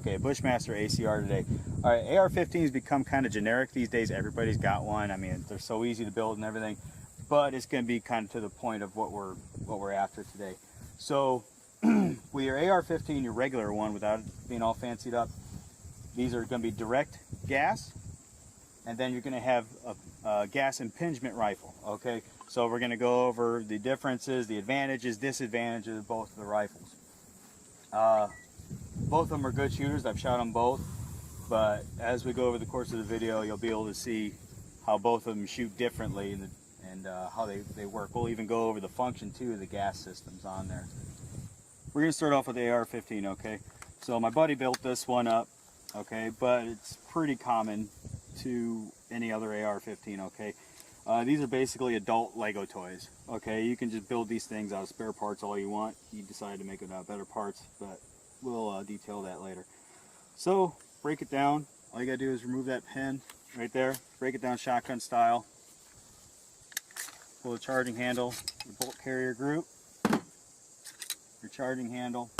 Okay, Bushmaster ACR today. All right, AR-15 has become kind of generic these days. Everybody's got one. I mean, they're so easy to build and everything, but it's going to be kind of to the point of what we're after today. So, with your AR-15, your regular one, without it being all fancied up, these are going to be direct gas, and then you're going to have a gas impingement rifle. Okay, so we're going to go over the differences, the advantages, disadvantages of both of the rifles. Both of them are good shooters. I've shot them both, but as we go over the course of the video, you'll be able to see how both of them shoot differently and how they work. We'll even go over the function too of the gas systems on there. We're going to start off with the AR-15, okay? So my buddy built this one up, okay, but it's pretty common to any other AR-15, okay? These are basically adult Lego toys, okay? You can just build these things out of spare parts all you want. You decide to make it out of better parts, but we'll detail that later. So, break it down. All you gotta do is remove that pin right there. Break it down shotgun style. Pull the charging handle, your bolt carrier group, your charging handle,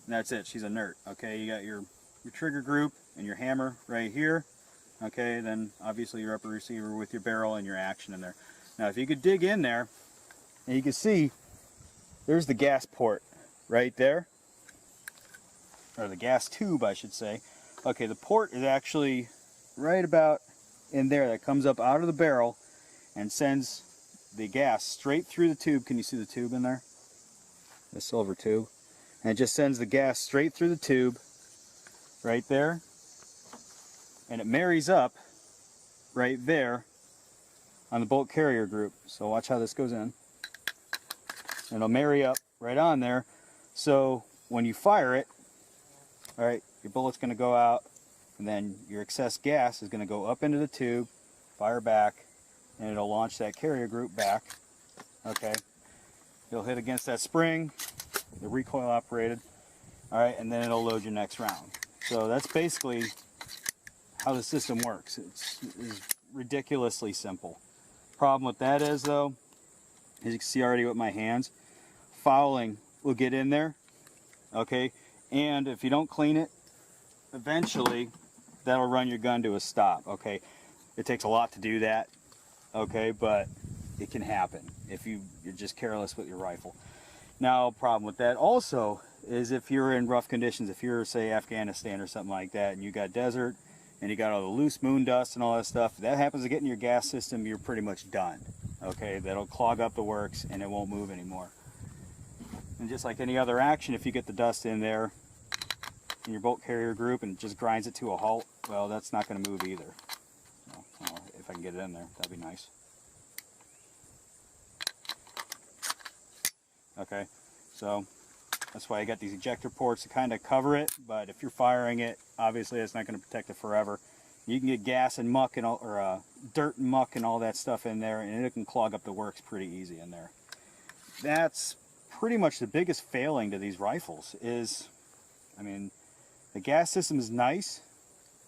and that's it. She's inert, okay? You got your trigger group and your hammer right here. Okay, then obviously your upper receiver with your barrel and your action in there. Now if you could dig in there, and you can see there's the gas port right there, or the gas tube I should say. Okay, the port is actually right about in there. That comes up out of the barrel and sends the gas straight through the tube. Can you see the tube in there? The silver tube. And it just sends the gas straight through the tube right there. And it marries up right there on the bolt carrier group. So watch how this goes in. And it'll marry up right on there. So when you fire it, all right, your bullet's going to go out, and then your excess gas is going to go up into the tube, fire back, and it'll launch that carrier group back. Okay, it'll hit against that spring, the recoil operated. All right, and then it'll load your next round. So that's basically how the system works. It's ridiculously simple. Problem with that is though, as you can see already with my hands, fouling will get in there, okay, and if you don't clean it, eventually that'll run your gun to a stop. Okay, it takes a lot to do that, okay, but it can happen if you're just careless with your rifle. Now, problem with that also is if you're in rough conditions, if you're say Afghanistan or something like that, and you got desert and you got all the loose moon dust and all that stuff, if that happens to get in your gas system, you're pretty much done. Okay, that'll clog up the works and it won't move anymore. And just like any other action, if you get the dust in there in your bolt carrier group and it just grinds it to a halt, well, that's not going to move either. Well, if I can get it in there, that'd be nice. Okay, so that's why I got these ejector ports to kind of cover it, but if you're firing it, obviously it's not going to protect it forever. You can get gas and muck and all, or dirt and muck and all that stuff in there, and it can clog up the works pretty easy in there. That's pretty much the biggest failing to these rifles is, I mean, the gas system is nice,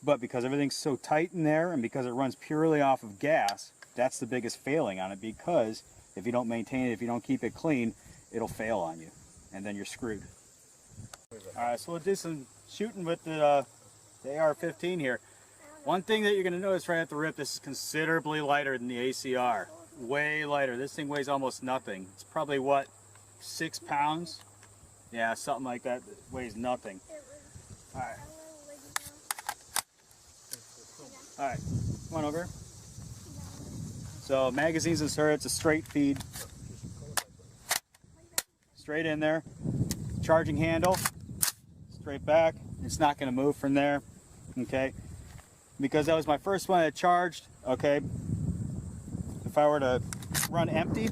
but because everything's so tight in there and because it runs purely off of gas, that's the biggest failing on it, because if you don't maintain it, if you don't keep it clean, it'll fail on you, and then you're screwed. Alright, so we'll do some shooting with the AR-15 here. One thing that you're going to notice right at the rip, this is considerably lighter than the ACR. Way lighter. This thing weighs almost nothing. It's probably, what, 6 pounds? Yeah, something like that. It weighs nothing. Alright. Alright, come on over here. So, magazine's inserted, it's a straight feed. Straight in there. Charging handle. Straight back. It's not going to move from there. Okay. Because that was my first one that charged. Okay. If I were to run empty,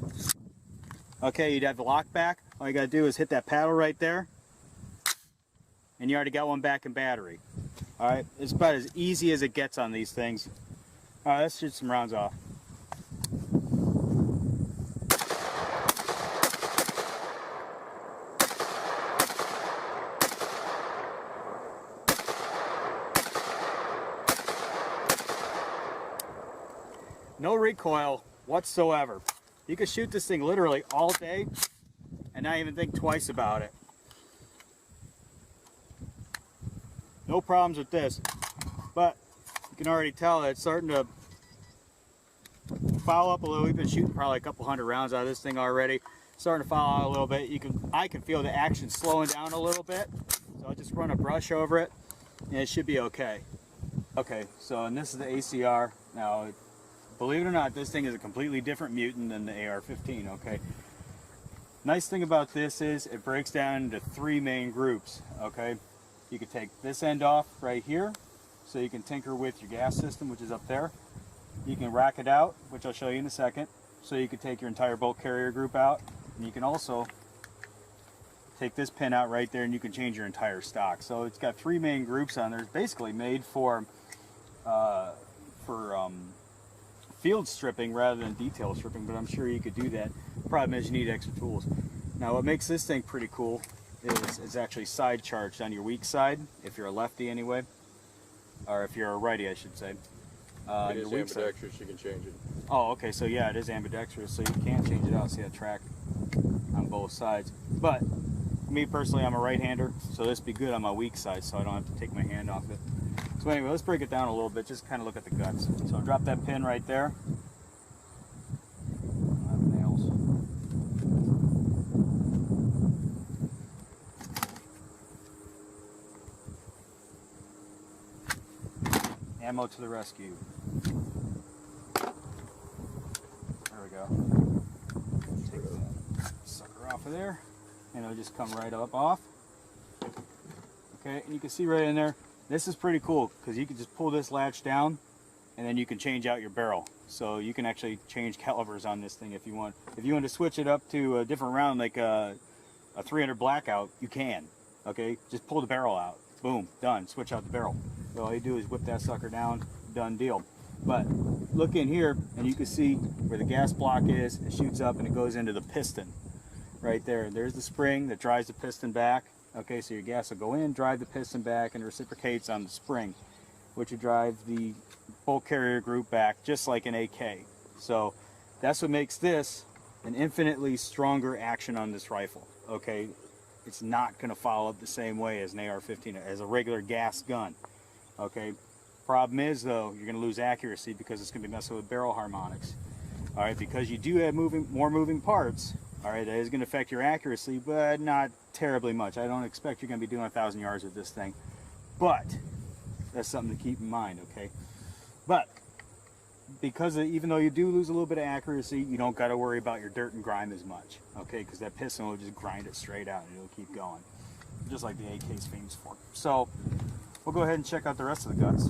okay, you'd have the lock back. All you got to do is hit that paddle right there. And you already got one back in battery. Alright. It's about as easy as it gets on these things. Alright, let's shoot some rounds off. No recoil whatsoever. You can shoot this thing literally all day and not even think twice about it. no problems with this. But you can already tell that it's starting to foul up a little. We've been shooting probably a couple hundred rounds out of this thing already. Starting to foul out a little bit. I can feel the action slowing down a little bit. So I'll just run a brush over it and it should be okay. Okay, so and this is the ACR. Now, believe it or not, this thing is a completely different mutant than the AR-15, okay? Nice thing about this is it breaks down into 3 main groups, okay? You can take this end off right here, so you can tinker with your gas system, which is up there. You can rack it out, which I'll show you in a second, so you can take your entire bulk carrier group out. And you can also take this pin out right there and you can change your entire stock. So it's got 3 main groups on there. It's basically made for field stripping rather than detail stripping, but I'm sure you could do that. The problem is you need extra tools. Now what makes this thing pretty cool is it's actually side charged on your weak side, if you're a lefty anyway, or if you're a righty I should say. It is ambidextrous, you can change it. Oh, okay, so yeah, it is ambidextrous, so you can change it out. See that track on both sides. But me personally, I'm a right-hander, so this would be good on my weak side, so I don't have to take my hand off it. So anyway, let's break it down a little bit, just kind of look at the guts. So drop that pin right there. I have nails. Ammo to the rescue. There we go. Take that sucker off of there, and it'll just come right up off. Okay, and you can see right in there, this is pretty cool because you can just pull this latch down and then you can change out your barrel. So you can actually change calibers on this thing if you want. If you want to switch it up to a different round, like a 300 blackout, you can. Okay, just pull the barrel out. Boom, done. Switch out the barrel. So all you do is whip that sucker down, done deal. But look in here and you can see where the gas block is. It shoots up and it goes into the piston right there. There's the spring that drives the piston back. Okay, so your gas will go in, drive the piston back, and reciprocates on the spring, which will drive the bulk carrier group back, just like an AK. So that's what makes this an infinitely stronger action on this rifle. Okay, it's not going to follow up the same way as an AR-15, as a regular gas gun. Okay, problem is though, you're going to lose accuracy because it's going to be messing with barrel harmonics. All right, because you do have more moving parts. All right, that is going to affect your accuracy, but not terribly much. I don't expect you're going to be doing 1,000 yards with this thing, but that's something to keep in mind, okay? But because even though you do lose a little bit of accuracy, you don't got to worry about your dirt and grime as much, okay? Because that piston will just grind it straight out and it'll keep going, just like the AK's famous for. So we'll go ahead and check out the rest of the guts.